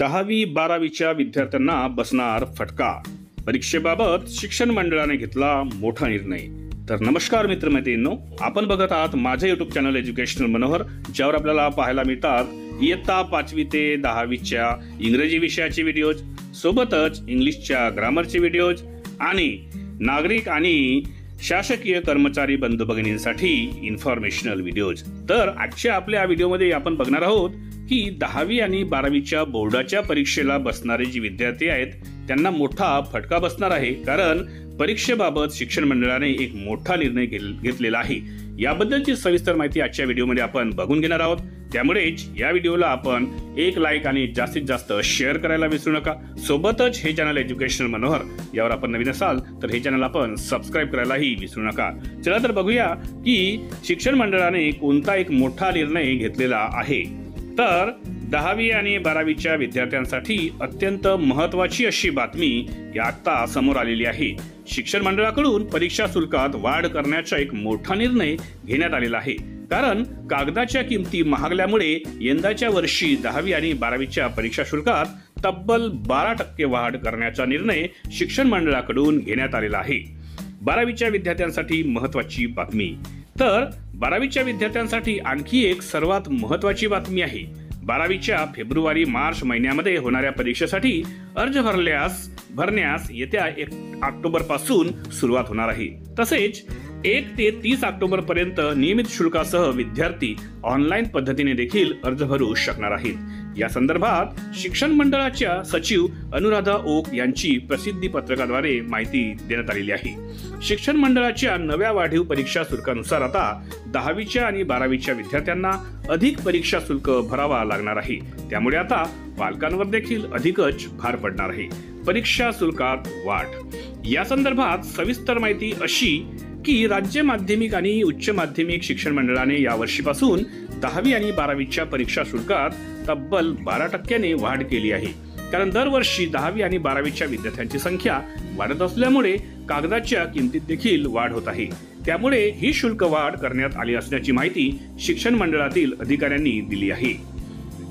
10वी-12वीच्या विद्यार्थ्यांना बसणार फटका. परीक्षेबाबत शिक्षण मंडळाने घेतला मोठा निर्णय. तर नमस्कार मित्रमैत्रिणींनो, आपण बघत आहात माझे यूट्यूब चॅनल एज्युकेशनल मनोहर, ज्यावर आपल्याला पाहायला मिळतात इयत्ता 5वी ते 10वीच्या इंग्रजी विषयाचे व्हिडिओज, सोबतच इंग्लिशच्या ग्रामरचे व्हिडिओज आणि नागरिक आणि शासकीय कर्मचारी बंधू भगिनींसाठी इन्फॉर्मेशनल व्हिडिओज. तर आजच्या आपल्या व्हिडिओमध्ये आपण बघणार आहोत की 10वी आणि 12वीच्या बोर्डाच्या परीक्षेला बसणारे जे विद्यार्थी आहेत त्यांना मोठा फटका बसणार आहे, कारण परीक्षेबाबत शिक्षण मंडळाने एक मोठा निर्णय घेतलेला आहे. याबद्दलची सविस्तर माहिती आजच्या व्हिडिओमध्ये आपण बघून घेणार आहोत. त्यामुळेच या व्हिडिओला आपण एक लाईक आणि जास्तीत जास्त शेअर करायला विसरू नका. सोबतच हे चॅनल एज्युकेशनल मनोहर यावर आपण नवीन असाल तर हे चॅनल आपण सबस्क्राईब करायलाही विसरू नका. चला तर बघूया की शिक्षण मंडळाने कोणता एक मोठा निर्णय घेतलेला आहे. तर 10वी आणि 12वीच्या विद्यार्थ्यांसाठी अत्यंत महत्त्वाची अशी बातमी या आता समोर आलेली आहे. शिक्षण मंडळाकडून परीक्षा शुल्कात वाढ करण्याचा एक मोठा निर्णय घेण्यात आलेला आहे, कारण कागदाच्या किमती महागल्यामुळे यंदाच्या वर्षी 10वी आणि 12वीच्या परीक्षा शुल्कात तब्बल 12% वाढ करण्याचा निर्णय शिक्षण मंडळाकडून घेण्यात आलेला आहे. 12वीच्या विद्यार्थ्यांसाठी महत्त्वाची बातमी. तर 12वीच्या विद्यार्थ्यांसाठी आणखी एक सर्वात महत्त्वाची बातमी आहे. 12वीच्या फेब्रुवारी-मार्च महिन्यामध्ये होणाऱ्या परीक्षेसाठी अर्ज भरण्यास येत्या 1 ऑक्टोबर पासून सुरुवात होणार आहे. तसेच 1 ते 30 ऑक्टोबर पर्यंत नियमित शुल्कासह विद्यार्थी ऑनलाईन पद्धतीने देखील अर्ज भरू शकणार आहेत. या संदर्भात शिक्षण मंडळाच्या सचिव अनुराधा ओक यांची प्रसिद्धी पत्रकाद्वारे माहिती देण्यात आलेली आहे. शिक्षण मंडळाच्या नव्या वाढीव परीक्षा शुल्कानुसार आता 10वीच्या आणि 12वीच्या विद्यार्थ्यांना अधिक परीक्षा शुल्क भरावा लागणार आहे. त्यामुळे आता पालकांवर देखील अधिकच भार पडणार आहे. परीक्षा शुल्कात वाढ या संदर्भात सविस्तर माहिती अशी की राज्य माध्यमिक आणि उच्च माध्यमिक शिक्षण मंडळाने यावर्षीपासून 10वी आणि 12वीच्या परीक्षा शुल्कात तब्बल 12% वाढ केली आहे. कारण दरवर्षी 10वी आणि 12वीच्या विद्यार्थ्यांची संख्या वाढत असल्यामुळे कागदाच्या किमतीत देखील वाढ होत आहे. त्यामुळे ही शुल्क वाढ करण्यात आली असल्याची माहिती शिक्षण मंडळातील अधिकाऱ्यांनी दिली आहे.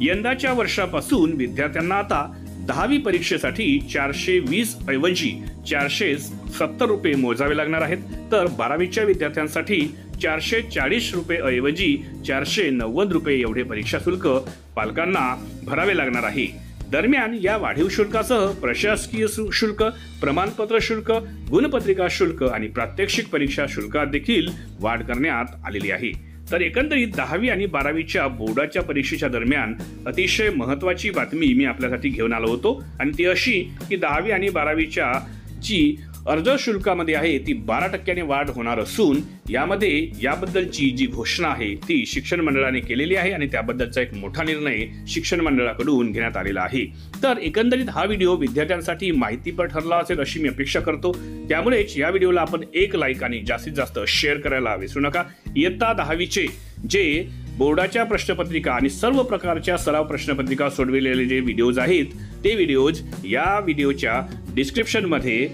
यंदाच्या वर्षापासून विद्यार्थ्यांना आता 10वी परीक्षेसाठी 420 ऐवजी 470 रुपये मोजावे लागणार आहेत. तर 12वीच्या विद्यार्थ्यांसाठी 440 रुपये ऐवजी 490 रुपये एवढे परीक्षा शुल्क पालकांना भरावे लागणार आहे. दरम्यान या वाढीव शुल्कासह प्रशासकीय शुल्क, प्रमाणपत्र शुल्क, गुणपत्रिका शुल्क आणि प्रात्यक्षिक परीक्षा शुल्कात देखील वाढ करण्यात आलेली आहे. तर एकंदरीत 10वी आणि 12वीच्या बोर्डाच्या परीक्षेच्या दरम्यान अतिशय महत्त्वाची बातमी मी आपल्यासाठी घेऊन आलो होतो, आणि ती अशी की 10वी आणि 12वीच्या जी अर्ज शुल्कामध्ये आहे ती 12% वाढ होणार असून याबद्दलची जी घोषणा आहे ती शिक्षण मंडळाने केलेली आहे आणि त्याबद्दलचा एक मोठा निर्णय शिक्षण मंडळाकडून घेण्यात आलेला आहे. तर एकंदरीत हा व्हिडिओ विद्यार्थ्यांसाठी माहितीपर ठरला असेल अशी मी अपेक्षा करतो. त्यामुळेच या व्हिडिओला आपण एक लाईक आणि जास्तीत जास्त शेअर करायला विसरू नका. इयत्ता 10वीचे जे बोर्डाच्या प्रश्नपत्रिका आणि सर्व प्रकारच्या सराव प्रश्नपत्रिका सोडविलेले जे व्हिडिओज आहेत ते व्हिडिओज या व्हिडिओच्या डिस्क्रिप्शनमध्ये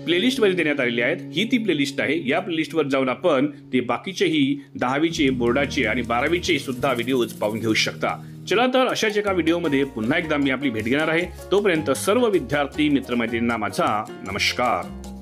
प्लेलिस्टमध्ये देण्यात आलेली आहेत. ही ती प्लेलिस्ट आहे. या प्लेलिस्टवर जाऊन आपण ते बाकीचेही 10वीचे, बोर्डाचे आणि 12वीचे सुद्धा व्हिडिओज पाहून घेऊ शकता. चला तर अशाच एका व्हिडिओमध्ये पुन्हा एकदा मी आपली भेट घेणार आहे. तोपर्यंत सर्व विद्यार्थी मित्रमैत्रिणींना माझा नमस्कार.